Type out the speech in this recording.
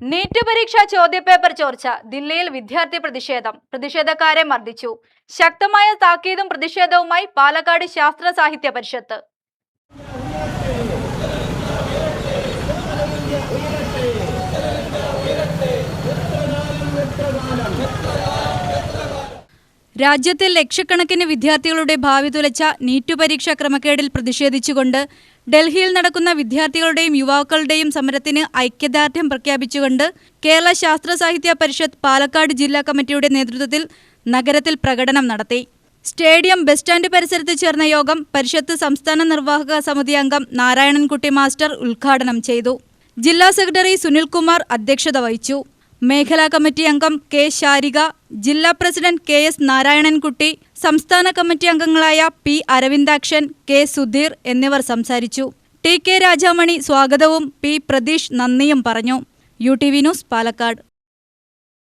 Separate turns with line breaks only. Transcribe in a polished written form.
NEET പരീക്ഷാ ചോദ്യപേപ്പർ ചോർച്ച. ദില്ലിയിൽ വിദ്യാർത്ഥി പ്രതിഷേധം. പ്രതിഷേധക്കാരെ മർദ്ദിച്ചു. ശക്തമായ താക്കീതും പ്രതിഷേധവുമായി പാലക്കാട് ശാസ്ത്ര സാഹിത്യ പരിഷത്ത്. രാജ്യത്തെ ലക്ഷക്കണക്കിന് വിദ്യാർത്ഥികളുടെ ഭാവി തുലച്ച നീറ്റ് പരീക്ഷാ ക്രമക്കേടിൽ പ്രതിഷേധിച്ചുകൊണ്ട് ഡൽഹിയിൽ നടക്കുന്ന വിദ്യാർത്ഥികളുടെയും യുവാക്കളുടെയും സമരത്തിന് ഐക്യദാർഢ്യം പ്രഖ്യാപിച്ചുകൊണ്ട് കേരള ശാസ്ത്ര സാഹിത്യ പരിഷത്ത് പാലക്കാട് ജില്ലാ കമ്മിറ്റിയുടെ നേതൃത്വത്തിൽ നഗരത്തിൽ പ്രകടനം നടത്തി. സ്റ്റേഡിയം ബസ് സ്റ്റാൻഡ് പരിസരത്ത് ചേർന്ന യോഗം പരിഷത്ത് സംസ്ഥാന നിർവാഹക സമിതി അംഗം നാരായണൻകുട്ടി മാസ്റ്റർ ഉദ്ഘാടനം ചെയ്തു. ജില്ലാ സെക്രട്ടറി സുനിൽകുമാർ അധ്യക്ഷത വഹിച്ചു. മേഖലാ കമ്മിറ്റി അംഗം കെ ശാരിക, ജില്ലാ പ്രസിഡന്റ് കെ എസ് നാരായണൻകുട്ടി, സംസ്ഥാന കമ്മിറ്റി അംഗങ്ങളായ പി അരവിന്ദാക്ഷൻ, കെ സുധീർ എന്നിവർ സംസാരിച്ചു. ടി കെ രാജാമണി സ്വാഗതവും പി പ്രതീഷ് നന്ദിയും പറഞ്ഞു. UTV news, Palakkad.